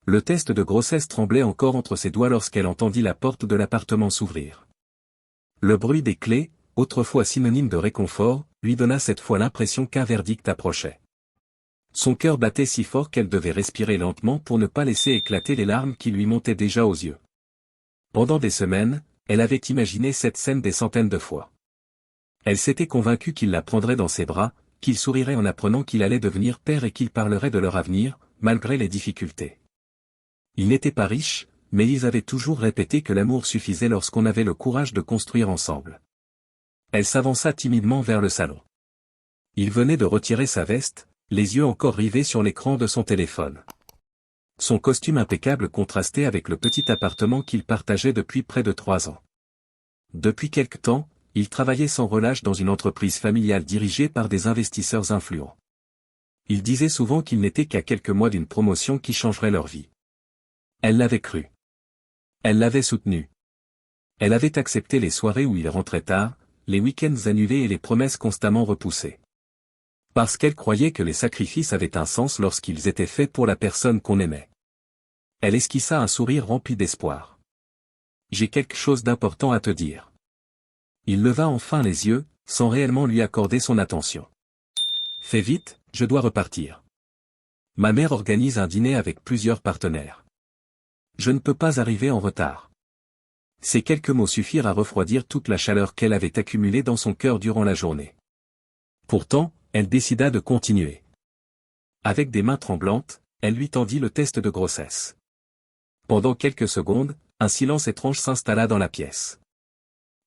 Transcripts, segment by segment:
Le test de grossesse tremblait encore entre ses doigts lorsqu'elle entendit la porte de l'appartement s'ouvrir. Le bruit des clés, autrefois synonyme de réconfort, lui donna cette fois l'impression qu'un verdict approchait. Son cœur battait si fort qu'elle devait respirer lentement pour ne pas laisser éclater les larmes qui lui montaient déjà aux yeux. Pendant des semaines, elle avait imaginé cette scène des centaines de fois. Elle s'était convaincue qu'il la prendrait dans ses bras, qu'il sourirait en apprenant qu'il allait devenir père et qu'il parlerait de leur avenir, malgré les difficultés. Ils n'étaient pas riches, mais ils avaient toujours répété que l'amour suffisait lorsqu'on avait le courage de construire ensemble. Elle s'avança timidement vers le salon. Il venait de retirer sa veste, les yeux encore rivés sur l'écran de son téléphone. Son costume impeccable contrastait avec le petit appartement qu'il partageait depuis près de 3 ans. Depuis quelque temps, il travaillait sans relâche dans une entreprise familiale dirigée par des investisseurs influents. Il disait souvent qu'il n'était qu'à quelques mois d'une promotion qui changerait leur vie. Elle l'avait cru. Elle l'avait soutenu. Elle avait accepté les soirées où il rentrait tard, les week-ends annulés et les promesses constamment repoussées. Parce qu'elle croyait que les sacrifices avaient un sens lorsqu'ils étaient faits pour la personne qu'on aimait. Elle esquissa un sourire rempli d'espoir. « J'ai quelque chose d'important à te dire. » Il leva enfin les yeux, sans réellement lui accorder son attention. « Fais vite, je dois repartir. Ma mère organise un dîner avec plusieurs partenaires. Je ne peux pas arriver en retard. » Ces quelques mots suffirent à refroidir toute la chaleur qu'elle avait accumulée dans son cœur durant la journée. Pourtant, elle décida de continuer. Avec des mains tremblantes, elle lui tendit le test de grossesse. Pendant quelques secondes, un silence étrange s'installa dans la pièce.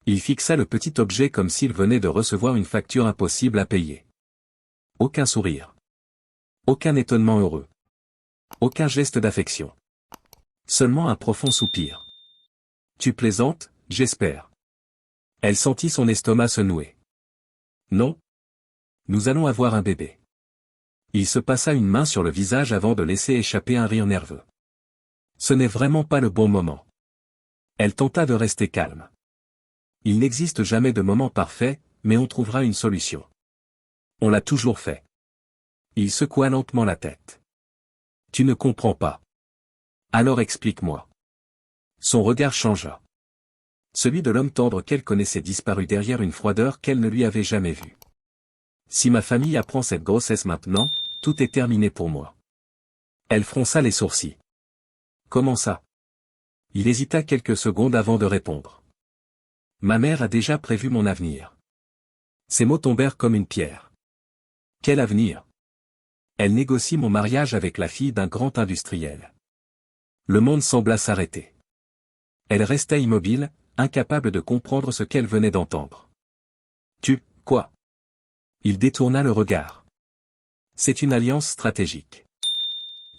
Il fixa le petit objet comme s'il venait de recevoir une facture impossible à payer. Aucun sourire. Aucun étonnement heureux. Aucun geste d'affection. Seulement un profond soupir. « Tu plaisantes, j'espère. » Elle sentit son estomac se nouer. « Non. Nous allons avoir un bébé. » Il se passa une main sur le visage avant de laisser échapper un rire nerveux. Ce n'est vraiment pas le bon moment. Elle tenta de rester calme. Il n'existe jamais de moment parfait, mais on trouvera une solution. On l'a toujours fait. Il secoua lentement la tête. Tu ne comprends pas. Alors explique-moi. Son regard changea. Celui de l'homme tendre qu'elle connaissait disparut derrière une froideur qu'elle ne lui avait jamais vue. Si ma famille apprend cette grossesse maintenant, tout est terminé pour moi. Elle fronça les sourcils. Comment ça? Il hésita quelques secondes avant de répondre. Ma mère a déjà prévu mon avenir. Ces mots tombèrent comme une pierre. Quel avenir? Elle négocie mon mariage avec la fille d'un grand industriel. Le monde sembla s'arrêter. Elle resta immobile, incapable de comprendre ce qu'elle venait d'entendre. Quoi? Il détourna le regard. C'est une alliance stratégique.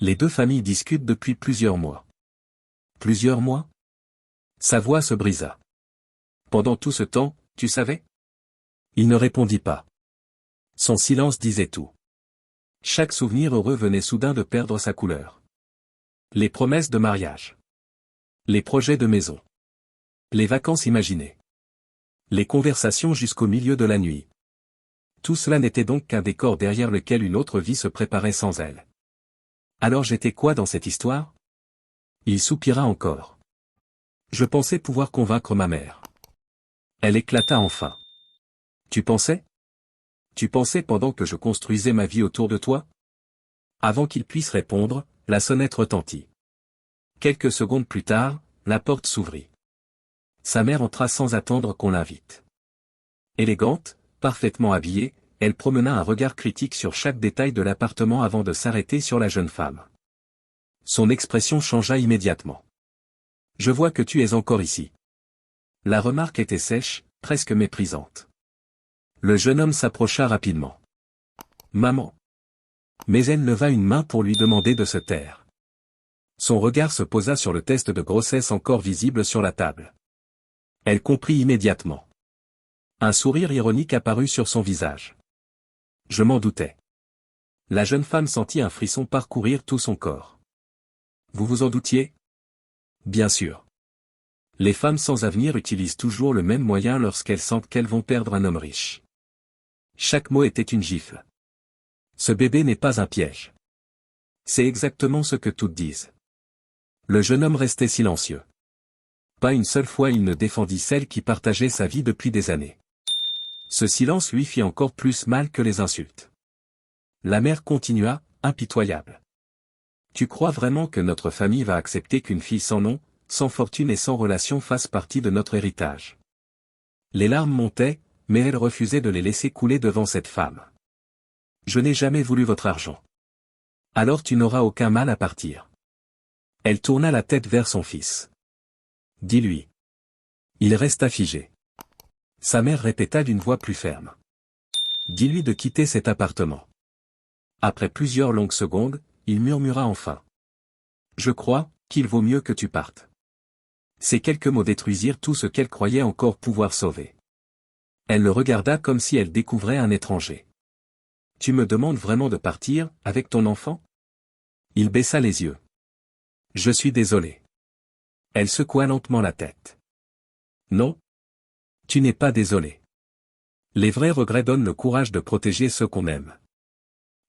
Les deux familles discutent depuis plusieurs mois. Plusieurs mois? Sa voix se brisa. Pendant tout ce temps, tu savais? Il ne répondit pas. Son silence disait tout. Chaque souvenir heureux venait soudain de perdre sa couleur. Les promesses de mariage. Les projets de maison. Les vacances imaginées. Les conversations jusqu'au milieu de la nuit. Tout cela n'était donc qu'un décor derrière lequel une autre vie se préparait sans elle. Alors j'étais quoi dans cette histoire? Il soupira encore. Je pensais pouvoir convaincre ma mère. Elle éclata enfin. Tu pensais? Tu pensais pendant que je construisais ma vie autour de toi? Avant qu'il puisse répondre, la sonnette retentit. Quelques secondes plus tard, la porte s'ouvrit. Sa mère entra sans attendre qu'on l'invite. Élégante, parfaitement habillée, elle promena un regard critique sur chaque détail de l'appartement avant de s'arrêter sur la jeune femme. Son expression changea immédiatement. « Je vois que tu es encore ici. » La remarque était sèche, presque méprisante. Le jeune homme s'approcha rapidement. « Maman. » Mais elle leva une main pour lui demander de se taire. Son regard se posa sur le test de grossesse encore visible sur la table. Elle comprit immédiatement. Un sourire ironique apparut sur son visage. Je m'en doutais. La jeune femme sentit un frisson parcourir tout son corps. Vous vous en doutiez? Bien sûr. Les femmes sans avenir utilisent toujours le même moyen lorsqu'elles sentent qu'elles vont perdre un homme riche. Chaque mot était une gifle. Ce bébé n'est pas un piège. C'est exactement ce que toutes disent. Le jeune homme restait silencieux. Pas une seule fois il ne défendit celle qui partageait sa vie depuis des années. Ce silence lui fit encore plus mal que les insultes. La mère continua, impitoyable. Tu crois vraiment que notre famille va accepter qu'une fille sans nom, sans fortune et sans relation fasse partie de notre héritage? Les larmes montaient, mais elle refusait de les laisser couler devant cette femme. Je n'ai jamais voulu votre argent. Alors tu n'auras aucun mal à partir. Elle tourna la tête vers son fils. Dis-lui. Il resta figé. Sa mère répéta d'une voix plus ferme. Dis-lui de quitter cet appartement. Après plusieurs longues secondes, il murmura enfin. Je crois qu'il vaut mieux que tu partes. Ces quelques mots détruisirent tout ce qu'elle croyait encore pouvoir sauver. Elle le regarda comme si elle découvrait un étranger. Tu me demandes vraiment de partir, avec ton enfant? Il baissa les yeux. Je suis désolé. Elle secoua lentement la tête. Non. Tu n'es pas désolé. Les vrais regrets donnent le courage de protéger ceux qu'on aime.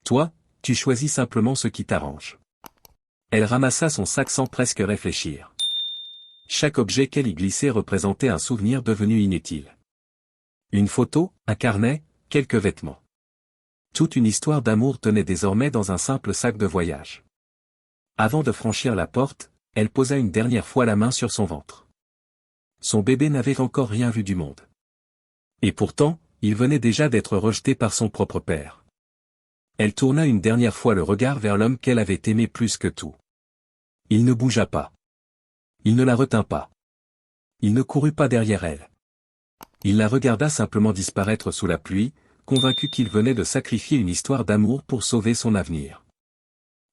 Toi, tu choisis simplement ce qui t'arrange. Elle ramassa son sac sans presque réfléchir. Chaque objet qu'elle y glissait représentait un souvenir devenu inutile. Une photo, un carnet, quelques vêtements. Toute une histoire d'amour tenait désormais dans un simple sac de voyage. Avant de franchir la porte, elle posa une dernière fois la main sur son ventre. Son bébé n'avait encore rien vu du monde. Et pourtant, il venait déjà d'être rejeté par son propre père. Elle tourna une dernière fois le regard vers l'homme qu'elle avait aimé plus que tout. Il ne bougea pas. Il ne la retint pas. Il ne courut pas derrière elle. Il la regarda simplement disparaître sous la pluie, convaincu qu'il venait de sacrifier une histoire d'amour pour sauver son avenir.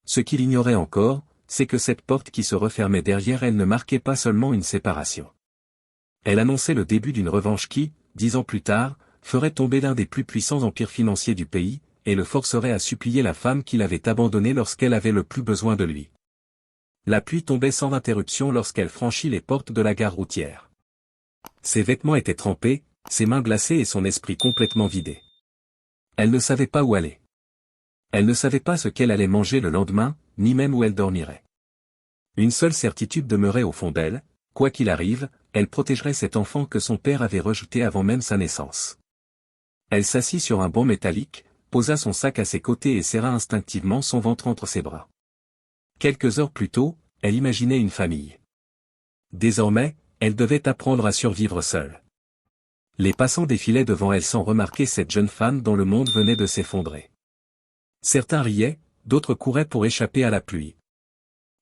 Ce qu'il ignorait encore, c'est que cette porte qui se refermait derrière elle ne marquait pas seulement une séparation. Elle annonçait le début d'une revanche qui, 10 ans plus tard, ferait tomber l'un des plus puissants empires financiers du pays, et le forcerait à supplier la femme qu'il avait abandonnée lorsqu'elle avait le plus besoin de lui. La pluie tombait sans interruption lorsqu'elle franchit les portes de la gare routière. Ses vêtements étaient trempés, ses mains glacées et son esprit complètement vidé. Elle ne savait pas où aller. Elle ne savait pas ce qu'elle allait manger le lendemain, ni même où elle dormirait. Une seule certitude demeurait au fond d'elle, quoi qu'il arrive, elle protégerait cet enfant que son père avait rejeté avant même sa naissance. Elle s'assit sur un banc métallique, posa son sac à ses côtés et serra instinctivement son ventre entre ses bras. Quelques heures plus tôt, elle imaginait une famille. Désormais, elle devait apprendre à survivre seule. Les passants défilaient devant elle sans remarquer cette jeune femme dont le monde venait de s'effondrer. Certains riaient, d'autres couraient pour échapper à la pluie.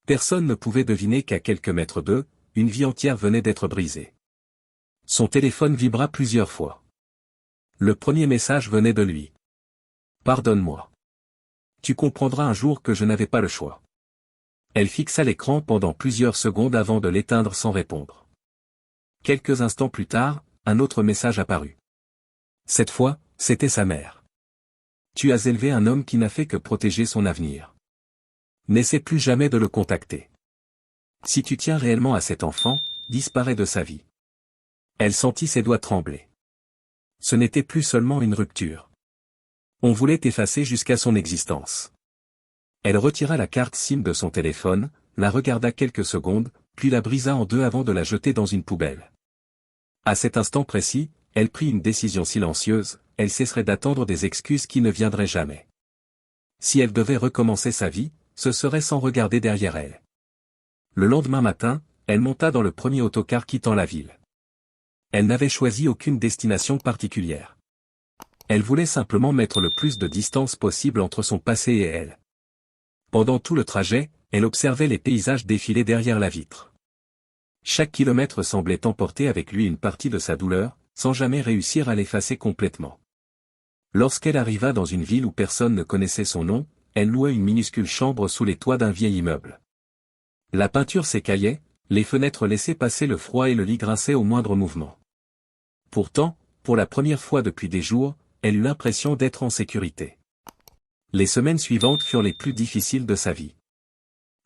Personne ne pouvait deviner qu'à quelques mètres d'eux, une vie entière venait d'être brisée. Son téléphone vibra plusieurs fois. Le premier message venait de lui. Pardonne-moi. Tu comprendras un jour que je n'avais pas le choix. Elle fixa l'écran pendant plusieurs secondes avant de l'éteindre sans répondre. Quelques instants plus tard, un autre message apparut. Cette fois, c'était sa mère. Tu as élevé un homme qui n'a fait que protéger son avenir. N'essaie plus jamais de le contacter. Si tu tiens réellement à cet enfant, disparais de sa vie. Elle sentit ses doigts trembler. Ce n'était plus seulement une rupture. On voulait effacer jusqu'à son existence. Elle retira la carte SIM de son téléphone, la regarda quelques secondes, puis la brisa en deux avant de la jeter dans une poubelle. À cet instant précis, elle prit une décision silencieuse, elle cesserait d'attendre des excuses qui ne viendraient jamais. Si elle devait recommencer sa vie, ce serait sans regarder derrière elle. Le lendemain matin, elle monta dans le premier autocar quittant la ville. Elle n'avait choisi aucune destination particulière. Elle voulait simplement mettre le plus de distance possible entre son passé et elle. Pendant tout le trajet, elle observait les paysages défiler derrière la vitre. Chaque kilomètre semblait emporter avec lui une partie de sa douleur, sans jamais réussir à l'effacer complètement. Lorsqu'elle arriva dans une ville où personne ne connaissait son nom, elle loua une minuscule chambre sous les toits d'un vieil immeuble. La peinture s'écaillait, les fenêtres laissaient passer le froid et le lit grinçait au moindre mouvement. Pourtant, pour la première fois depuis des jours, elle eut l'impression d'être en sécurité. Les semaines suivantes furent les plus difficiles de sa vie.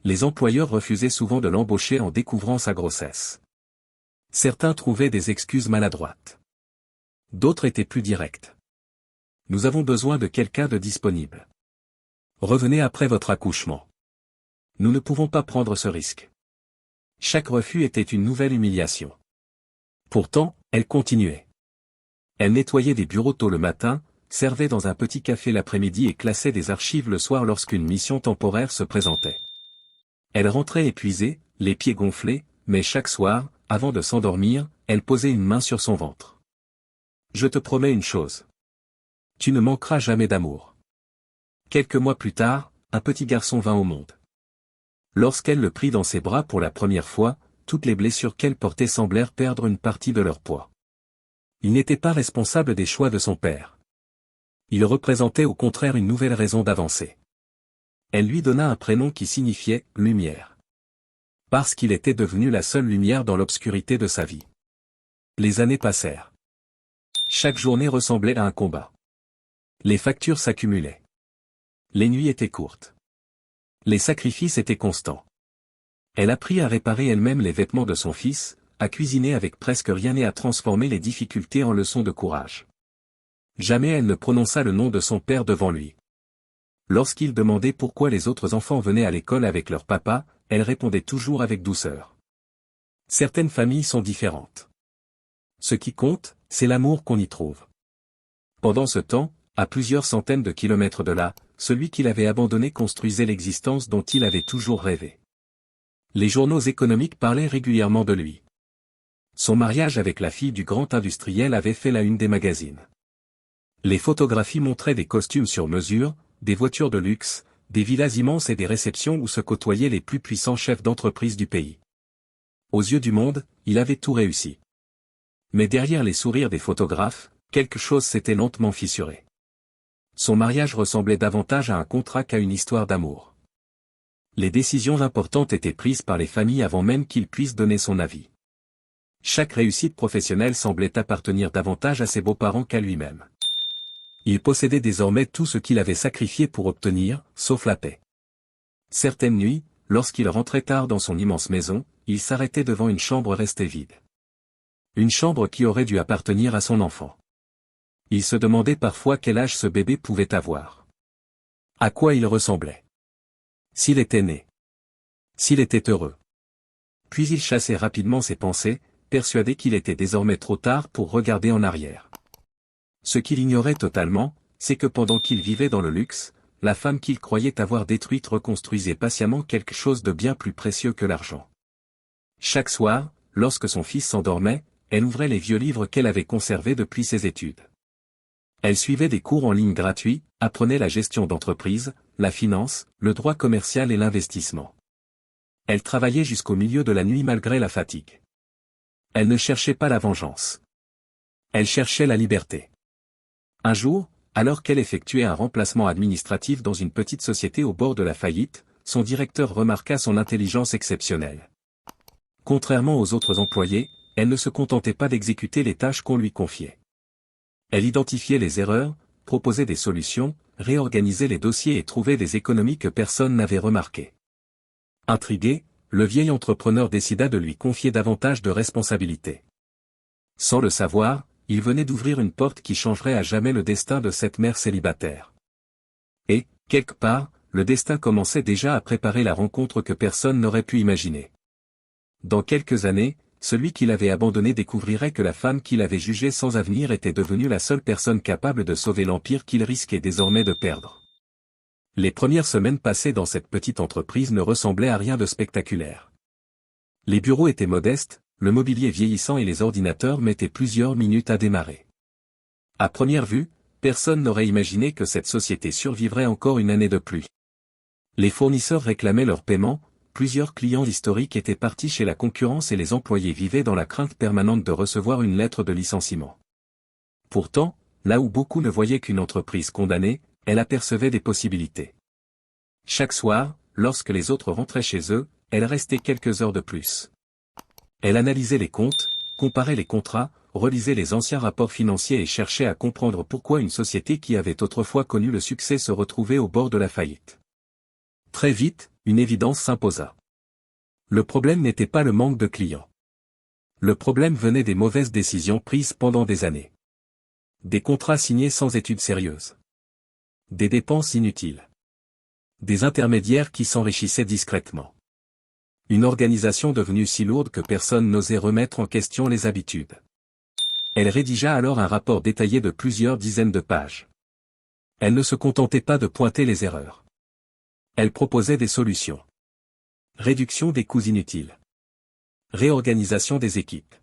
Les employeurs refusaient souvent de l'embaucher en découvrant sa grossesse. Certains trouvaient des excuses maladroites. D'autres étaient plus directs. Nous avons besoin de quelqu'un de disponible. Revenez après votre accouchement. Nous ne pouvons pas prendre ce risque. Chaque refus était une nouvelle humiliation. Pourtant, elle continuait. Elle nettoyait des bureaux tôt le matin, servait dans un petit café l'après-midi et classait des archives le soir lorsqu'une mission temporaire se présentait. Elle rentrait épuisée, les pieds gonflés, mais chaque soir, avant de s'endormir, elle posait une main sur son ventre. Je te promets une chose. Tu ne manqueras jamais d'amour. Quelques mois plus tard, un petit garçon vint au monde. Lorsqu'elle le prit dans ses bras pour la première fois, toutes les blessures qu'elle portait semblèrent perdre une partie de leur poids. Il n'était pas responsable des choix de son père. Il représentait au contraire une nouvelle raison d'avancer. Elle lui donna un prénom qui signifiait « lumière ». Parce qu'il était devenu la seule lumière dans l'obscurité de sa vie. Les années passèrent. Chaque journée ressemblait à un combat. Les factures s'accumulaient. Les nuits étaient courtes. Les sacrifices étaient constants. Elle apprit à réparer elle-même les vêtements de son fils, à cuisiner avec presque rien et à transformer les difficultés en leçons de courage. Jamais elle ne prononça le nom de son père devant lui. Lorsqu'il demandait pourquoi les autres enfants venaient à l'école avec leur papa, elle répondait toujours avec douceur. Certaines familles sont différentes. Ce qui compte, c'est l'amour qu'on y trouve. Pendant ce temps, à plusieurs centaines de kilomètres de là, celui qu'il avait abandonné construisait l'existence dont il avait toujours rêvé. Les journaux économiques parlaient régulièrement de lui. Son mariage avec la fille du grand industriel avait fait la une des magazines. Les photographies montraient des costumes sur mesure, des voitures de luxe, des villas immenses et des réceptions où se côtoyaient les plus puissants chefs d'entreprise du pays. Aux yeux du monde, il avait tout réussi. Mais derrière les sourires des photographes, quelque chose s'était lentement fissuré. Son mariage ressemblait davantage à un contrat qu'à une histoire d'amour. Les décisions importantes étaient prises par les familles avant même qu'il puisse donner son avis. Chaque réussite professionnelle semblait appartenir davantage à ses beaux-parents qu'à lui-même. Il possédait désormais tout ce qu'il avait sacrifié pour obtenir, sauf la paix. Certaines nuits, lorsqu'il rentrait tard dans son immense maison, il s'arrêtait devant une chambre restée vide. Une chambre qui aurait dû appartenir à son enfant. Il se demandait parfois quel âge ce bébé pouvait avoir. À quoi il ressemblait. S'il était né. S'il était heureux. Puis il chassait rapidement ses pensées, persuadé qu'il était désormais trop tard pour regarder en arrière. Ce qu'il ignorait totalement, c'est que pendant qu'il vivait dans le luxe, la femme qu'il croyait avoir détruite reconstruisait patiemment quelque chose de bien plus précieux que l'argent. Chaque soir, lorsque son fils s'endormait, elle ouvrait les vieux livres qu'elle avait conservés depuis ses études. Elle suivait des cours en ligne gratuits, apprenait la gestion d'entreprise, la finance, le droit commercial et l'investissement. Elle travaillait jusqu'au milieu de la nuit malgré la fatigue. Elle ne cherchait pas la vengeance. Elle cherchait la liberté. Un jour, alors qu'elle effectuait un remplacement administratif dans une petite société au bord de la faillite, son directeur remarqua son intelligence exceptionnelle. Contrairement aux autres employés, elle ne se contentait pas d'exécuter les tâches qu'on lui confiait. Elle identifiait les erreurs, proposait des solutions, réorganisait les dossiers et trouvait des économies que personne n'avait remarquées. Intrigué, le vieil entrepreneur décida de lui confier davantage de responsabilités. Sans le savoir, il venait d'ouvrir une porte qui changerait à jamais le destin de cette mère célibataire. Et, quelque part, le destin commençait déjà à préparer la rencontre que personne n'aurait pu imaginer. Dans quelques années, celui qui l'avait abandonné découvrirait que la femme qu'il avait jugée sans avenir était devenue la seule personne capable de sauver l'empire qu'il risquait désormais de perdre. Les premières semaines passées dans cette petite entreprise ne ressemblaient à rien de spectaculaire. Les bureaux étaient modestes, le mobilier vieillissant et les ordinateurs mettaient plusieurs minutes à démarrer. À première vue, personne n'aurait imaginé que cette société survivrait encore une année de plus. Les fournisseurs réclamaient leur paiement, plusieurs clients historiques étaient partis chez la concurrence et les employés vivaient dans la crainte permanente de recevoir une lettre de licenciement. Pourtant, là où beaucoup ne voyaient qu'une entreprise condamnée, elle apercevait des possibilités. Chaque soir, lorsque les autres rentraient chez eux, elle restait quelques heures de plus. Elle analysait les comptes, comparait les contrats, relisait les anciens rapports financiers et cherchait à comprendre pourquoi une société qui avait autrefois connu le succès se retrouvait au bord de la faillite. Très vite, une évidence s'imposa. Le problème n'était pas le manque de clients. Le problème venait des mauvaises décisions prises pendant des années. Des contrats signés sans études sérieuses. Des dépenses inutiles. Des intermédiaires qui s'enrichissaient discrètement. Une organisation devenue si lourde que personne n'osait remettre en question les habitudes. Elle rédigea alors un rapport détaillé de plusieurs dizaines de pages. Elle ne se contentait pas de pointer les erreurs. Elle proposait des solutions. Réduction des coûts inutiles. Réorganisation des équipes.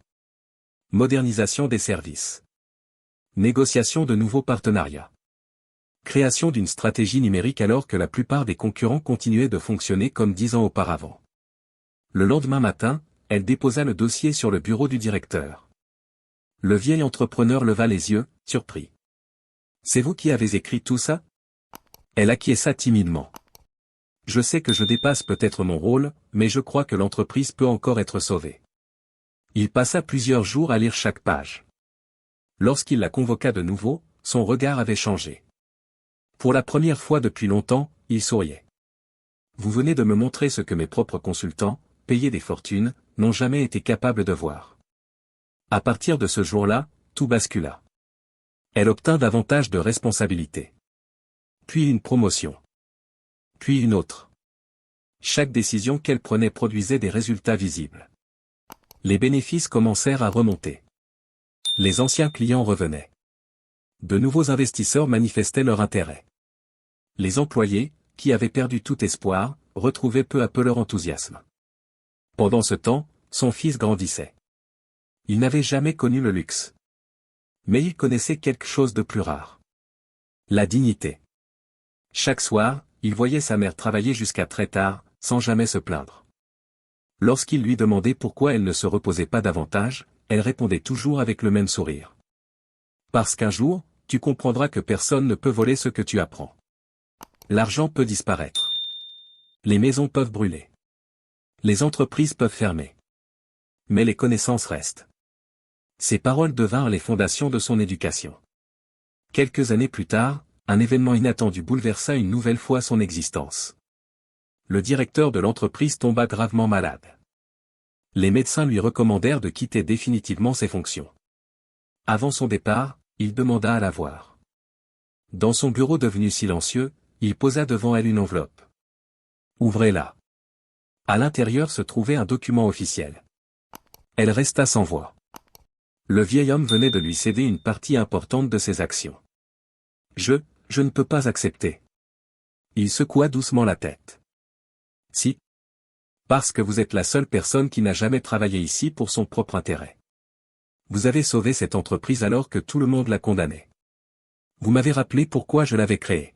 Modernisation des services. Négociation de nouveaux partenariats. Création d'une stratégie numérique alors que la plupart des concurrents continuaient de fonctionner comme 10 ans auparavant. Le lendemain matin, elle déposa le dossier sur le bureau du directeur. Le vieil entrepreneur leva les yeux, surpris. « C'est vous qui avez écrit tout ça ?» Elle acquiesça timidement. « Je sais que je dépasse peut-être mon rôle, mais je crois que l'entreprise peut encore être sauvée. » Il passa plusieurs jours à lire chaque page. Lorsqu'il la convoqua de nouveau, son regard avait changé. Pour la première fois depuis longtemps, il souriait. « Vous venez de me montrer ce que mes propres consultants, payés des fortunes, n'ont jamais été capables de voir. » À partir de ce jour-là, tout bascula. Elle obtint davantage de responsabilités. Puis une promotion. Puis une autre. Chaque décision qu'elle prenait produisait des résultats visibles. Les bénéfices commencèrent à remonter. Les anciens clients revenaient. De nouveaux investisseurs manifestaient leur intérêt. Les employés, qui avaient perdu tout espoir, retrouvaient peu à peu leur enthousiasme. Pendant ce temps, son fils grandissait. Il n'avait jamais connu le luxe. Mais il connaissait quelque chose de plus rare. La dignité. Chaque soir, il voyait sa mère travailler jusqu'à très tard, sans jamais se plaindre. Lorsqu'il lui demandait pourquoi elle ne se reposait pas davantage, elle répondait toujours avec le même sourire. Parce qu'un jour, tu comprendras que personne ne peut voler ce que tu apprends. L'argent peut disparaître. Les maisons peuvent brûler. Les entreprises peuvent fermer. Mais les connaissances restent. Ces paroles devinrent les fondations de son éducation. Quelques années plus tard, un événement inattendu bouleversa une nouvelle fois son existence. Le directeur de l'entreprise tomba gravement malade. Les médecins lui recommandèrent de quitter définitivement ses fonctions. Avant son départ, il demanda à la voir. Dans son bureau devenu silencieux, il posa devant elle une enveloppe. « Ouvrez-la. » À l'intérieur se trouvait un document officiel. Elle resta sans voix. Le vieil homme venait de lui céder une partie importante de ses actions. « Je ne peux pas accepter. » Il secoua doucement la tête. « Si. Parce que vous êtes la seule personne qui n'a jamais travaillé ici pour son propre intérêt. Vous avez sauvé cette entreprise alors que tout le monde la condamnait. Vous m'avez rappelé pourquoi je l'avais créée.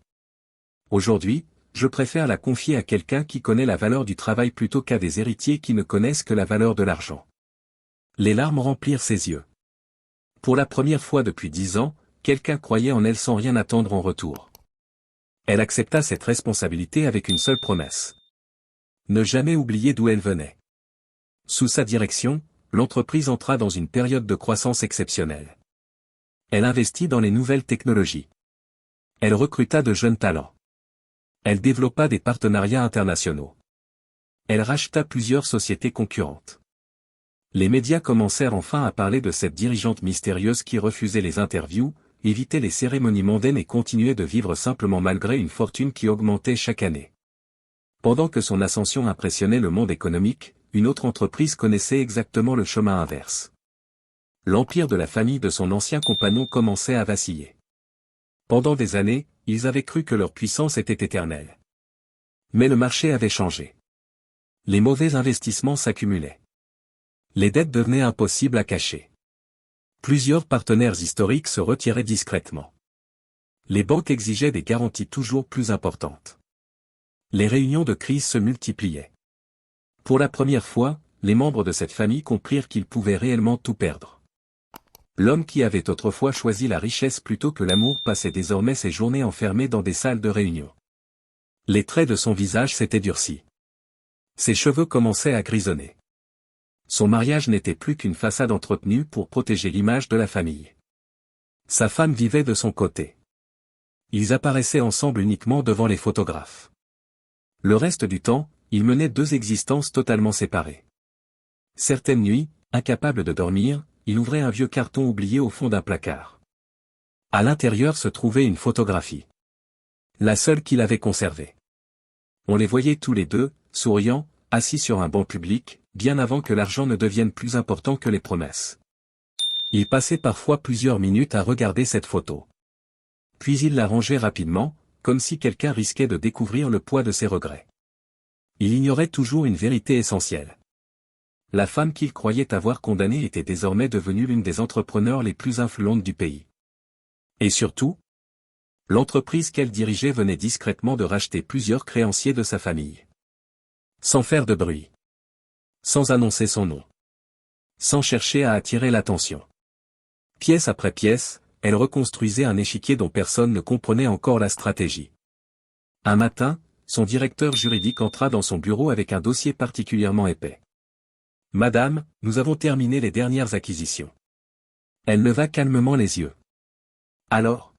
Aujourd'hui, je préfère la confier à quelqu'un qui connaît la valeur du travail plutôt qu'à des héritiers qui ne connaissent que la valeur de l'argent. » Les larmes remplirent ses yeux. Pour la première fois depuis 10 ans, quelqu'un croyait en elle sans rien attendre en retour. Elle accepta cette responsabilité avec une seule promesse. Ne jamais oublier d'où elle venait. Sous sa direction, l'entreprise entra dans une période de croissance exceptionnelle. Elle investit dans les nouvelles technologies. Elle recruta de jeunes talents. Elle développa des partenariats internationaux. Elle racheta plusieurs sociétés concurrentes. Les médias commencèrent enfin à parler de cette dirigeante mystérieuse qui refusait les interviews, évitait les cérémonies mondaines et continuait de vivre simplement malgré une fortune qui augmentait chaque année. Pendant que son ascension impressionnait le monde économique, une autre entreprise connaissait exactement le chemin inverse. L'empire de la famille de son ancien compagnon commençait à vaciller. Pendant des années, ils avaient cru que leur puissance était éternelle. Mais le marché avait changé. Les mauvais investissements s'accumulaient. Les dettes devenaient impossibles à cacher. Plusieurs partenaires historiques se retiraient discrètement. Les banques exigeaient des garanties toujours plus importantes. Les réunions de crise se multipliaient. Pour la première fois, les membres de cette famille comprirent qu'ils pouvaient réellement tout perdre. L'homme qui avait autrefois choisi la richesse plutôt que l'amour passait désormais ses journées enfermé dans des salles de réunion. Les traits de son visage s'étaient durcis. Ses cheveux commençaient à grisonner. Son mariage n'était plus qu'une façade entretenue pour protéger l'image de la famille. Sa femme vivait de son côté. Ils apparaissaient ensemble uniquement devant les photographes. Le reste du temps, ils menaient deux existences totalement séparées. Certaines nuits, incapable de dormir, il ouvrait un vieux carton oublié au fond d'un placard. À l'intérieur se trouvait une photographie. La seule qu'il avait conservée. On les voyait tous les deux, souriants, assis sur un banc public, bien avant que l'argent ne devienne plus important que les promesses. Il passait parfois plusieurs minutes à regarder cette photo. Puis il la rangeait rapidement, comme si quelqu'un risquait de découvrir le poids de ses regrets. Il ignorait toujours une vérité essentielle. La femme qu'il croyait avoir condamnée était désormais devenue l'une des entrepreneurs les plus influentes du pays. Et surtout, l'entreprise qu'elle dirigeait venait discrètement de racheter plusieurs créanciers de sa famille. Sans faire de bruit. Sans annoncer son nom. Sans chercher à attirer l'attention. Pièce après pièce, elle reconstruisait un échiquier dont personne ne comprenait encore la stratégie. Un matin, son directeur juridique entra dans son bureau avec un dossier particulièrement épais. « Madame, nous avons terminé les dernières acquisitions. » Elle leva calmement les yeux. « Alors ?»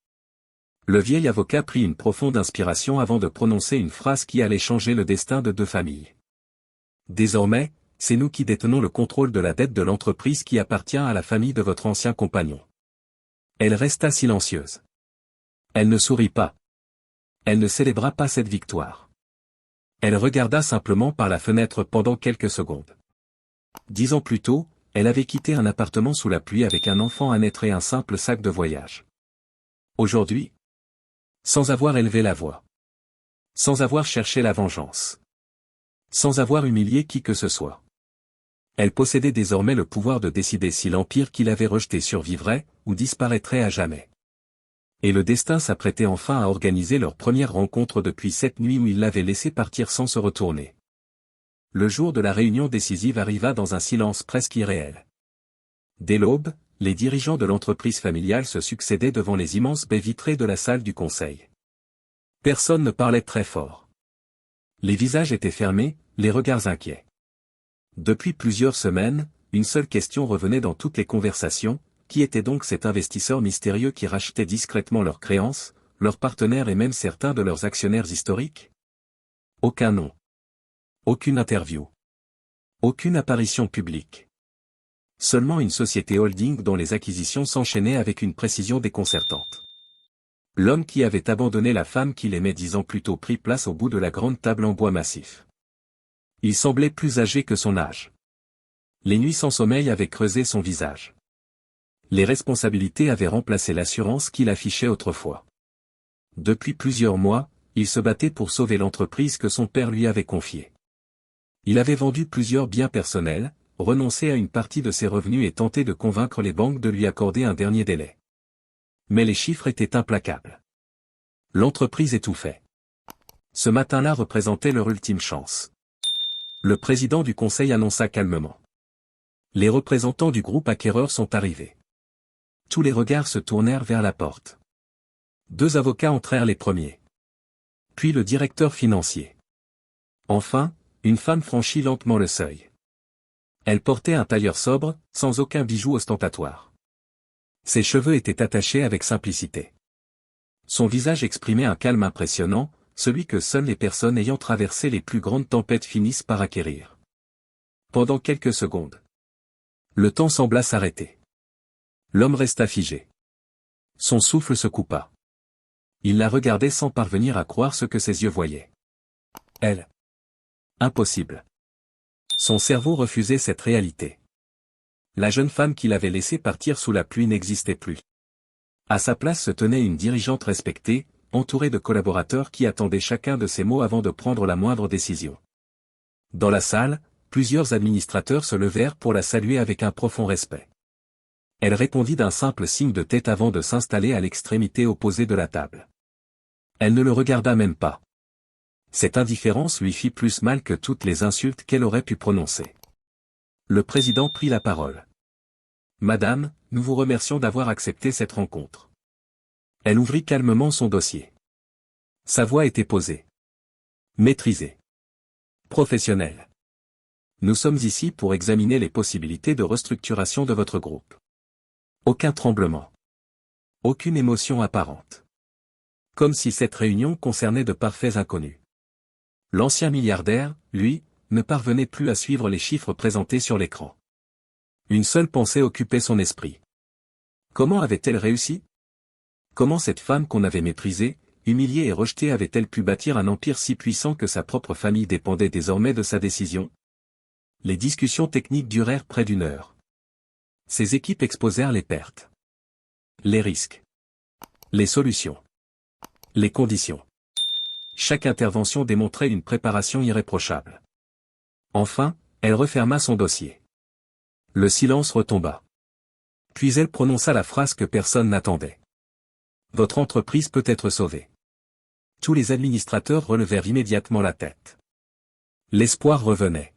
Le vieil avocat prit une profonde inspiration avant de prononcer une phrase qui allait changer le destin de deux familles. « Désormais, c'est nous qui détenons le contrôle de la dette de l'entreprise qui appartient à la famille de votre ancien compagnon. » Elle resta silencieuse. Elle ne sourit pas. Elle ne célébra pas cette victoire. Elle regarda simplement par la fenêtre pendant quelques secondes. 10 ans plus tôt, elle avait quitté un appartement sous la pluie avec un enfant à naître et un simple sac de voyage. Aujourd'hui, sans avoir élevé la voix, sans avoir cherché la vengeance, sans avoir humilié qui que ce soit, elle possédait désormais le pouvoir de décider si l'empire qu'il avait rejeté survivrait ou disparaîtrait à jamais. Et le destin s'apprêtait enfin à organiser leur première rencontre depuis cette nuit où il l'avait laissé partir sans se retourner. Le jour de la réunion décisive arriva dans un silence presque irréel. Dès l'aube, les dirigeants de l'entreprise familiale se succédaient devant les immenses baies vitrées de la salle du conseil. Personne ne parlait très fort. Les visages étaient fermés, les regards inquiets. Depuis plusieurs semaines, une seule question revenait dans toutes les conversations: qui était donc cet investisseur mystérieux qui rachetait discrètement leurs créances, leurs partenaires et même certains de leurs actionnaires historiques? Aucun nom. Aucune interview. Aucune apparition publique. Seulement une société holding dont les acquisitions s'enchaînaient avec une précision déconcertante. L'homme qui avait abandonné la femme qu'il aimait 10 ans plus tôt prit place au bout de la grande table en bois massif. Il semblait plus âgé que son âge. Les nuits sans sommeil avaient creusé son visage. Les responsabilités avaient remplacé l'assurance qu'il affichait autrefois. Depuis plusieurs mois, il se battait pour sauver l'entreprise que son père lui avait confiée. Il avait vendu plusieurs biens personnels, renoncé à une partie de ses revenus et tenté de convaincre les banques de lui accorder un dernier délai. Mais les chiffres étaient implacables. L'entreprise étouffait. Ce matin-là représentait leur ultime chance. Le président du conseil annonça calmement. Les représentants du groupe acquéreur sont arrivés. Tous les regards se tournèrent vers la porte. 2 avocats entrèrent les premiers. Puis le directeur financier. Enfin, une femme franchit lentement le seuil. Elle portait un tailleur sobre, sans aucun bijou ostentatoire. Ses cheveux étaient attachés avec simplicité. Son visage exprimait un calme impressionnant, celui que seules les personnes ayant traversé les plus grandes tempêtes finissent par acquérir. Pendant quelques secondes, le temps sembla s'arrêter. L'homme resta figé. Son souffle se coupa. Il la regardait sans parvenir à croire ce que ses yeux voyaient. Elle. Impossible. Son cerveau refusait cette réalité. La jeune femme qu'il avait laissée partir sous la pluie n'existait plus. À sa place se tenait une dirigeante respectée, entourée de collaborateurs qui attendaient chacun de ses mots avant de prendre la moindre décision. Dans la salle, plusieurs administrateurs se levèrent pour la saluer avec un profond respect. Elle répondit d'un simple signe de tête avant de s'installer à l'extrémité opposée de la table. Elle ne le regarda même pas. Cette indifférence lui fit plus mal que toutes les insultes qu'elle aurait pu prononcer. Le président prit la parole. « Madame, nous vous remercions d'avoir accepté cette rencontre. » Elle ouvrit calmement son dossier. Sa voix était posée. Maîtrisée. Professionnelle. Nous sommes ici pour examiner les possibilités de restructuration de votre groupe. Aucun tremblement. Aucune émotion apparente. Comme si cette réunion concernait de parfaits inconnus. L'ancien milliardaire, lui, ne parvenait plus à suivre les chiffres présentés sur l'écran. Une seule pensée occupait son esprit. Comment avait-elle réussi? Comment cette femme qu'on avait méprisée, humiliée et rejetée, avait-elle pu bâtir un empire si puissant que sa propre famille dépendait désormais de sa décision? Les discussions techniques durèrent près d'une heure. Ses équipes exposèrent les pertes, les risques, les solutions, les conditions. Chaque intervention démontrait une préparation irréprochable. Enfin, elle referma son dossier. Le silence retomba. Puis elle prononça la phrase que personne n'attendait. Votre entreprise peut être sauvée. Tous les administrateurs relevèrent immédiatement la tête. L'espoir revenait.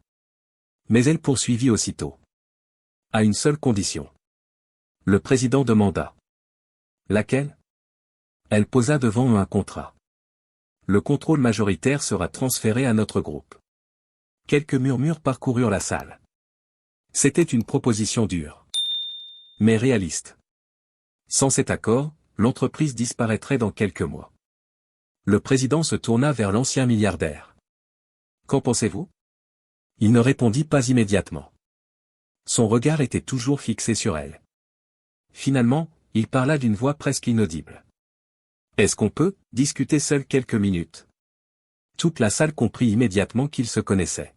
Mais elle poursuivit aussitôt. À une seule condition. Le président demanda. Laquelle? Elle posa devant eux un contrat. Le contrôle majoritaire sera transféré à notre groupe. Quelques murmures parcoururent la salle. C'était une proposition dure, mais réaliste. Sans cet accord, l'entreprise disparaîtrait dans quelques mois. Le président se tourna vers l'ancien milliardaire. Qu'en pensez-vous? Il ne répondit pas immédiatement. Son regard était toujours fixé sur elle. Finalement, il parla d'une voix presque inaudible. Est-ce qu'on peut discuter seul quelques minutes? Toute la salle comprit immédiatement qu'ils se connaissaient.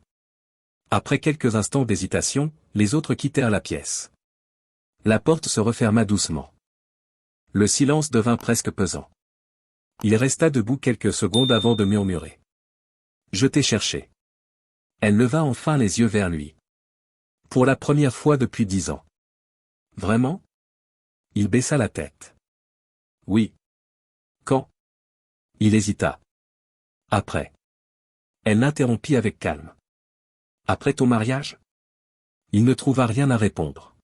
Après quelques instants d'hésitation, les autres quittèrent la pièce. La porte se referma doucement. Le silence devint presque pesant. Il resta debout quelques secondes avant de murmurer. Je t'ai cherché. Elle leva enfin les yeux vers lui. Pour la première fois depuis 10 ans. Vraiment? Il baissa la tête. Oui. Quand? Il hésita. Après. Elle l'interrompit avec calme. Après ton mariage? Il ne trouva rien à répondre.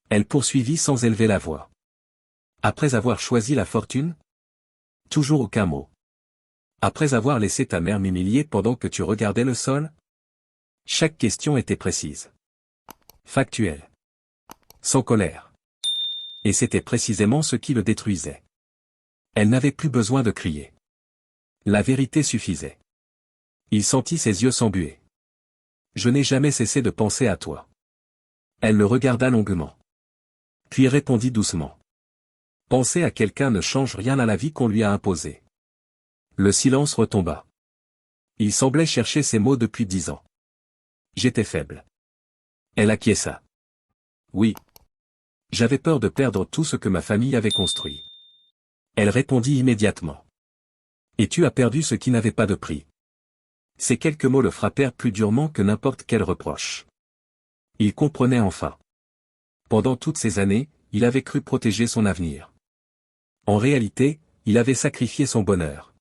Elle poursuivit sans élever la voix. Après avoir choisi la fortune? Toujours aucun mot. Après avoir laissé ta mère m'humilier pendant que tu regardais le sol? Chaque question était précise. Factuelle. Sans colère. Et c'était précisément ce qui le détruisait. Elle n'avait plus besoin de crier. La vérité suffisait. Il sentit ses yeux s'embuer. Je n'ai jamais cessé de penser à toi. Elle le regarda longuement. Puis répondit doucement. Penser à quelqu'un ne change rien à la vie qu'on lui a imposée. Le silence retomba. Il semblait chercher ses mots depuis 10 ans. J'étais faible. Elle acquiesça. Oui. J'avais peur de perdre tout ce que ma famille avait construit. Elle répondit immédiatement. Et tu as perdu ce qui n'avait pas de prix. Ces quelques mots le frappèrent plus durement que n'importe quel reproche. Il comprenait enfin. Pendant toutes ces années, il avait cru protéger son avenir. En réalité, il avait sacrifié son bonheur.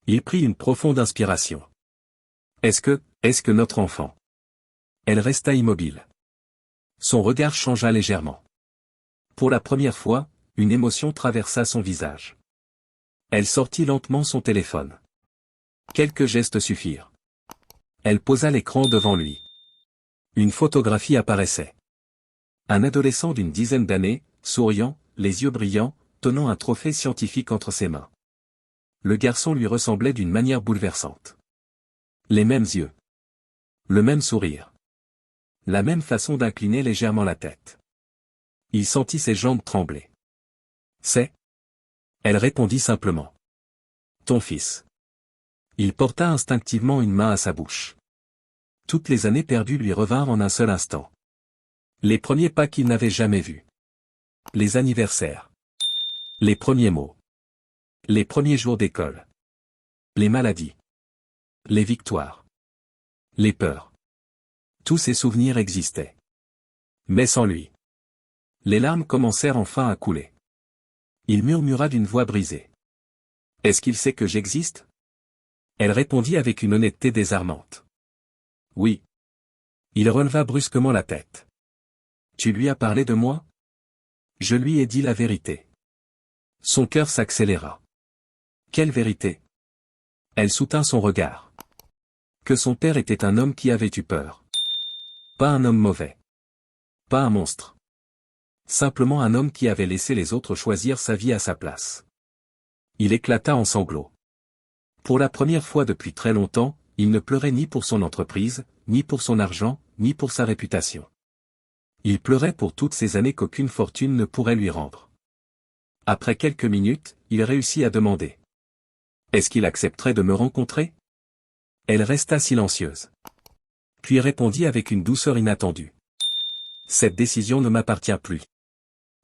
Il prit une profonde inspiration. Est-ce que notre enfant? Elle resta immobile. Son regard changea légèrement. Pour la première fois, une émotion traversa son visage. Elle sortit lentement son téléphone. Quelques gestes suffirent. Elle posa l'écran devant lui. Une photographie apparaissait. Un adolescent d'une dizaine d'années, souriant, les yeux brillants, tenant un trophée scientifique entre ses mains. Le garçon lui ressemblait d'une manière bouleversante. Les mêmes yeux. Le même sourire. La même façon d'incliner légèrement la tête. Il sentit ses jambes trembler. C'est? Elle répondit simplement. Ton fils. Il porta instinctivement une main à sa bouche. Toutes les années perdues lui revinrent en un seul instant. Les premiers pas qu'il n'avait jamais vus. Les anniversaires. Les premiers mots. Les premiers jours d'école. Les maladies. Les victoires. Les peurs. Tous ces souvenirs existaient. Mais sans lui. Les larmes commencèrent enfin à couler. Il murmura d'une voix brisée. Est-ce qu'il sait que j'existe? Elle répondit avec une honnêteté désarmante. Oui. Il releva brusquement la tête. Tu lui as parlé de moi? Je lui ai dit la vérité. Son cœur s'accéléra. Quelle vérité? Elle soutint son regard. Que son père était un homme qui avait eu peur. Pas un homme mauvais. Pas un monstre. Simplement un homme qui avait laissé les autres choisir sa vie à sa place. Il éclata en sanglots. Pour la première fois depuis très longtemps, il ne pleurait ni pour son entreprise, ni pour son argent, ni pour sa réputation. Il pleurait pour toutes ces années qu'aucune fortune ne pourrait lui rendre. Après quelques minutes, il réussit à demander. Est-ce qu'il accepterait de me rencontrer? Elle resta silencieuse. Puis répondit avec une douceur inattendue. Cette décision ne m'appartient plus.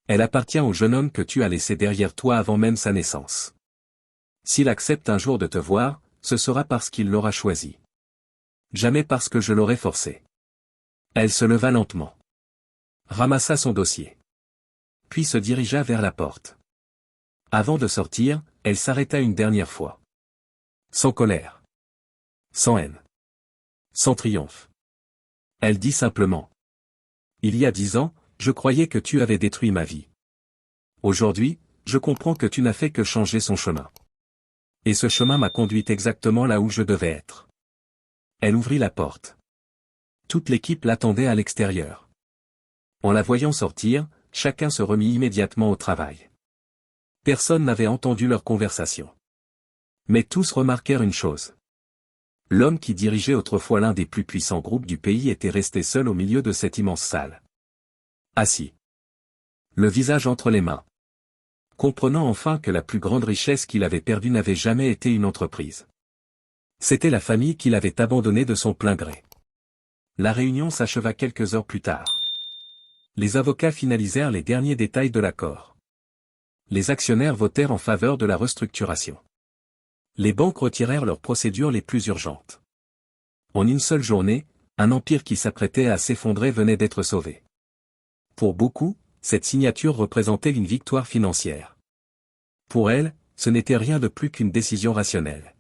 Elle appartient au jeune homme que tu as laissé derrière toi avant même sa naissance. S'il accepte un jour de te voir, ce sera parce qu'il l'aura choisi. Jamais parce que je l'aurai forcé. Elle se leva lentement. Ramassa son dossier. Puis se dirigea vers la porte. Avant de sortir, elle s'arrêta une dernière fois. Sans colère. Sans haine. Sans triomphe. Elle dit simplement. Il y a 10 ans, je croyais que tu avais détruit ma vie. Aujourd'hui, je comprends que tu n'as fait que changer son chemin. Et ce chemin m'a conduite exactement là où je devais être. Elle ouvrit la porte. Toute l'équipe l'attendait à l'extérieur. En la voyant sortir, chacun se remit immédiatement au travail. Personne n'avait entendu leur conversation. Mais tous remarquèrent une chose. L'homme qui dirigeait autrefois l'un des plus puissants groupes du pays était resté seul au milieu de cette immense salle. Assis. Le visage entre les mains. Comprenant enfin que la plus grande richesse qu'il avait perdue n'avait jamais été une entreprise. C'était la famille qu'il avait abandonnée de son plein gré. La réunion s'acheva quelques heures plus tard. Les avocats finalisèrent les derniers détails de l'accord. Les actionnaires votèrent en faveur de la restructuration. Les banques retirèrent leurs procédures les plus urgentes. En une seule journée, un empire qui s'apprêtait à s'effondrer venait d'être sauvé. Pour beaucoup, cette signature représentait une victoire financière. Pour elle, ce n'était rien de plus qu'une décision rationnelle.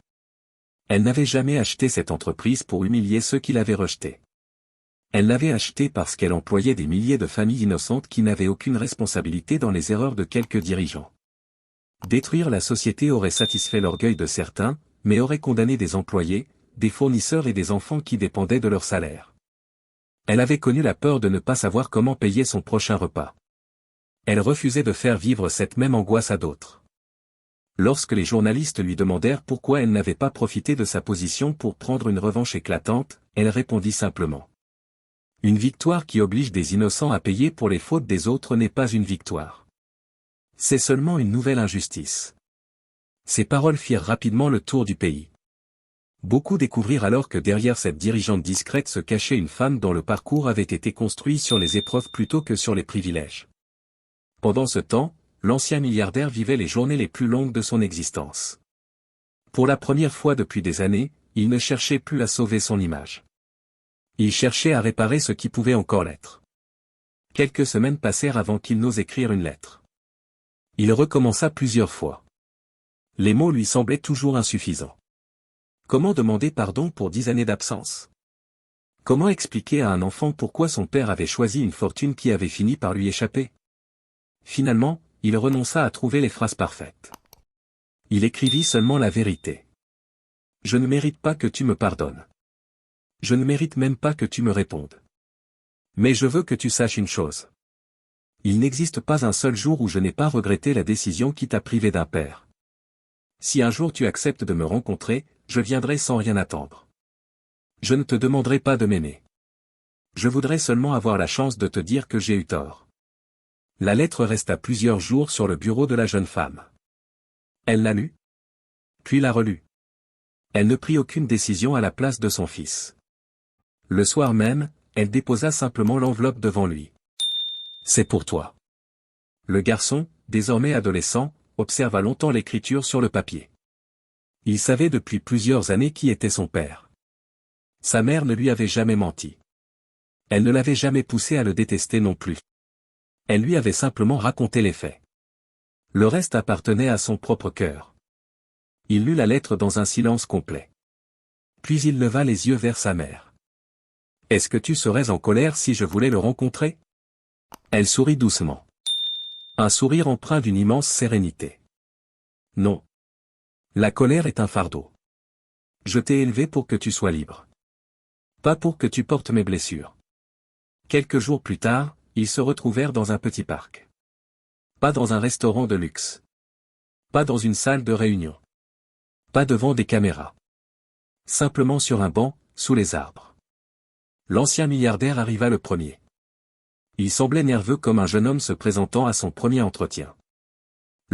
Elle n'avait jamais acheté cette entreprise pour humilier ceux qui l'avaient rejetée. Elle l'avait achetée parce qu'elle employait des milliers de familles innocentes qui n'avaient aucune responsabilité dans les erreurs de quelques dirigeants. Détruire la société aurait satisfait l'orgueil de certains, mais aurait condamné des employés, des fournisseurs et des enfants qui dépendaient de leur salaire. Elle avait connu la peur de ne pas savoir comment payer son prochain repas. Elle refusait de faire vivre cette même angoisse à d'autres. Lorsque les journalistes lui demandèrent pourquoi elle n'avait pas profité de sa position pour prendre une revanche éclatante, elle répondit simplement. Une victoire qui oblige des innocents à payer pour les fautes des autres n'est pas une victoire. C'est seulement une nouvelle injustice. Ces paroles firent rapidement le tour du pays. Beaucoup découvrirent alors que derrière cette dirigeante discrète se cachait une femme dont le parcours avait été construit sur les épreuves plutôt que sur les privilèges. Pendant ce temps, l'ancien milliardaire vivait les journées les plus longues de son existence. Pour la première fois depuis des années, il ne cherchait plus à sauver son image. Il cherchait à réparer ce qui pouvait encore l'être. Quelques semaines passèrent avant qu'il n'ose écrire une lettre. Il recommença plusieurs fois. Les mots lui semblaient toujours insuffisants. Comment demander pardon pour 10 années d'absence? Comment expliquer à un enfant pourquoi son père avait choisi une fortune qui avait fini par lui échapper? Finalement, il renonça à trouver les phrases parfaites. Il écrivit seulement la vérité. Je ne mérite pas que tu me pardonnes. Je ne mérite même pas que tu me répondes. Mais je veux que tu saches une chose. Il n'existe pas un seul jour où je n'ai pas regretté la décision qui t'a privé d'un père. Si un jour tu acceptes de me rencontrer, je viendrai sans rien attendre. Je ne te demanderai pas de m'aimer. Je voudrais seulement avoir la chance de te dire que j'ai eu tort. La lettre resta plusieurs jours sur le bureau de la jeune femme. Elle la lut. Puis la relut. Elle ne prit aucune décision à la place de son fils. Le soir même, elle déposa simplement l'enveloppe devant lui. C'est pour toi. Le garçon, désormais adolescent, observa longtemps l'écriture sur le papier. Il savait depuis plusieurs années qui était son père. Sa mère ne lui avait jamais menti. Elle ne l'avait jamais poussé à le détester non plus. Elle lui avait simplement raconté les faits. Le reste appartenait à son propre cœur. Il lut la lettre dans un silence complet. Puis il leva les yeux vers sa mère. « Est-ce que tu serais en colère si je voulais le rencontrer ?» Elle sourit doucement. Un sourire empreint d'une immense sérénité. « Non. La colère est un fardeau. Je t'ai élevé pour que tu sois libre. Pas pour que tu portes mes blessures. » Quelques jours plus tard, ils se retrouvèrent dans un petit parc. Pas dans un restaurant de luxe. Pas dans une salle de réunion. Pas devant des caméras. Simplement sur un banc, sous les arbres. L'ancien milliardaire arriva le premier. Il semblait nerveux comme un jeune homme se présentant à son premier entretien.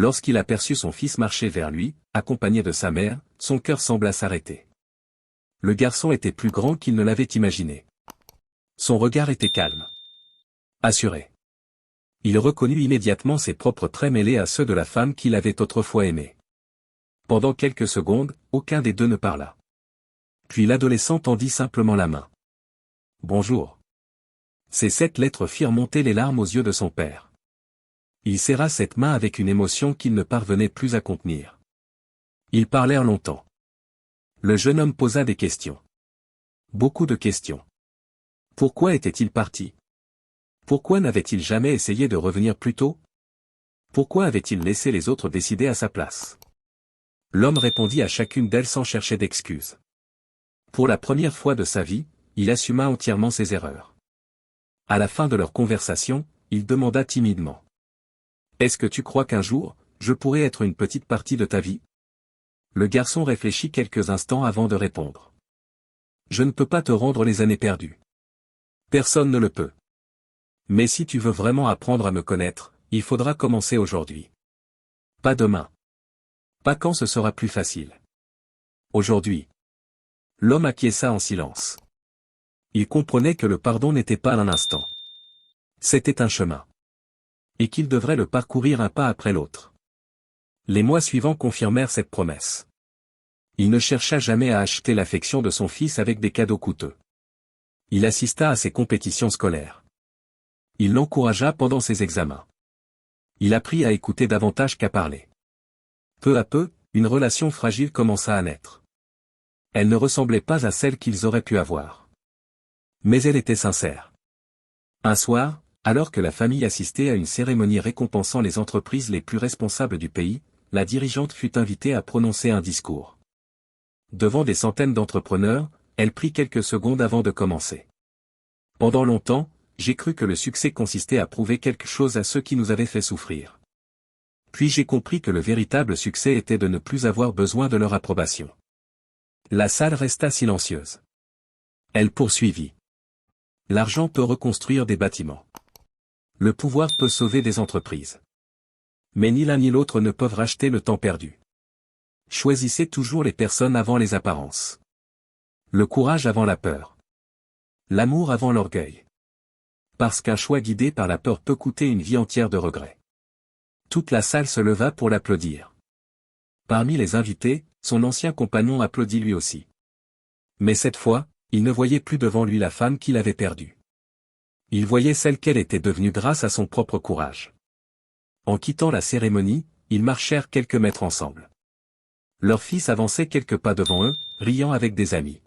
Lorsqu'il aperçut son fils marcher vers lui, accompagné de sa mère, son cœur sembla s'arrêter. Le garçon était plus grand qu'il ne l'avait imaginé. Son regard était calme. Assuré. Il reconnut immédiatement ses propres traits mêlés à ceux de la femme qu'il avait autrefois aimée. Pendant quelques secondes, aucun des deux ne parla. Puis l'adolescent tendit simplement la main. « Bonjour. » Ces 7 lettres firent monter les larmes aux yeux de son père. Il serra cette main avec une émotion qu'il ne parvenait plus à contenir. Ils parlèrent longtemps. Le jeune homme posa des questions. Beaucoup de questions. Pourquoi était-il parti? Pourquoi n'avait-il jamais essayé de revenir plus tôt? Pourquoi avait-il laissé les autres décider à sa place? L'homme répondit à chacune d'elles sans chercher d'excuses. Pour la première fois de sa vie, il assuma entièrement ses erreurs. À la fin de leur conversation, il demanda timidement. « Est-ce que tu crois qu'un jour, je pourrai être une petite partie de ta vie ?» Le garçon réfléchit quelques instants avant de répondre. « Je ne peux pas te rendre les années perdues. Personne ne le peut. Mais si tu veux vraiment apprendre à me connaître, il faudra commencer aujourd'hui. Pas demain. Pas quand ce sera plus facile. Aujourd'hui. » L'homme acquiesça en silence. Il comprenait que le pardon n'était pas un instant. C'était un chemin. Et qu'il devrait le parcourir un pas après l'autre. Les mois suivants confirmèrent cette promesse. Il ne chercha jamais à acheter l'affection de son fils avec des cadeaux coûteux. Il assista à ses compétitions scolaires. Il l'encouragea pendant ses examens. Il apprit à écouter davantage qu'à parler. Peu à peu, une relation fragile commença à naître. Elle ne ressemblait pas à celle qu'ils auraient pu avoir. Mais elle était sincère. Un soir, alors que la famille assistait à une cérémonie récompensant les entreprises les plus responsables du pays, la dirigeante fut invitée à prononcer un discours. Devant des centaines d'entrepreneurs, elle prit quelques secondes avant de commencer. Pendant longtemps, j'ai cru que le succès consistait à prouver quelque chose à ceux qui nous avaient fait souffrir. Puis j'ai compris que le véritable succès était de ne plus avoir besoin de leur approbation. La salle resta silencieuse. Elle poursuivit. L'argent peut reconstruire des bâtiments. Le pouvoir peut sauver des entreprises. Mais ni l'un ni l'autre ne peuvent racheter le temps perdu. Choisissez toujours les personnes avant les apparences. Le courage avant la peur. L'amour avant l'orgueil. Parce qu'un choix guidé par la peur peut coûter une vie entière de regrets. Toute la salle se leva pour l'applaudir. Parmi les invités, son ancien compagnon applaudit lui aussi. Mais cette fois, il ne voyait plus devant lui la femme qu'il avait perdue. Il voyait celle qu'elle était devenue grâce à son propre courage. En quittant la cérémonie, ils marchèrent quelques mètres ensemble. Leur fils avançait quelques pas devant eux, riant avec des amis.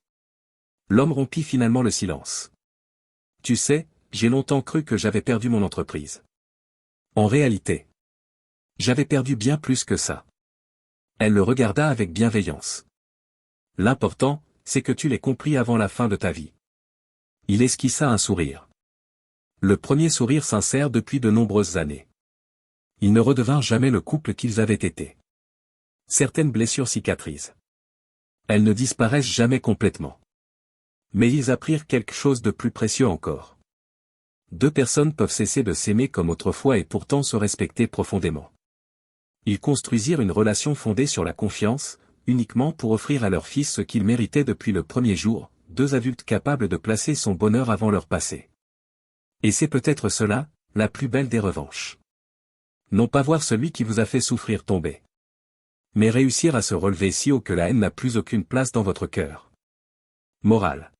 L'homme rompit finalement le silence. « Tu sais, j'ai longtemps cru que j'avais perdu mon entreprise. En réalité, j'avais perdu bien plus que ça. » Elle le regarda avec bienveillance. « L'important, c'est que tu l'aies compris avant la fin de ta vie. » Il esquissa un sourire. Le premier sourire sincère depuis de nombreuses années. Ils ne redevinrent jamais le couple qu'ils avaient été. Certaines blessures cicatrisent. Elles ne disparaissent jamais complètement. Mais ils apprirent quelque chose de plus précieux encore. 2 personnes peuvent cesser de s'aimer comme autrefois et pourtant se respecter profondément. Ils construisirent une relation fondée sur la confiance, uniquement pour offrir à leur fils ce qu'il méritait depuis le premier jour, 2 adultes capables de placer son bonheur avant leur passé. Et c'est peut-être cela, la plus belle des revanches. Non pas voir celui qui vous a fait souffrir tomber. Mais réussir à se relever si haut que la haine n'a plus aucune place dans votre cœur. Morale.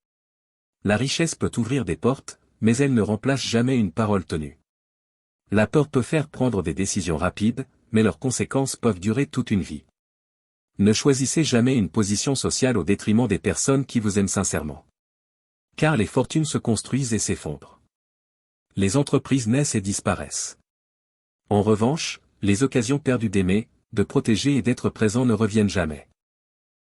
La richesse peut ouvrir des portes, mais elle ne remplace jamais une parole tenue. La peur peut faire prendre des décisions rapides, mais leurs conséquences peuvent durer toute une vie. Ne choisissez jamais une position sociale au détriment des personnes qui vous aiment sincèrement. Car les fortunes se construisent et s'effondrent. Les entreprises naissent et disparaissent. En revanche, les occasions perdues d'aimer, de protéger et d'être présent ne reviennent jamais.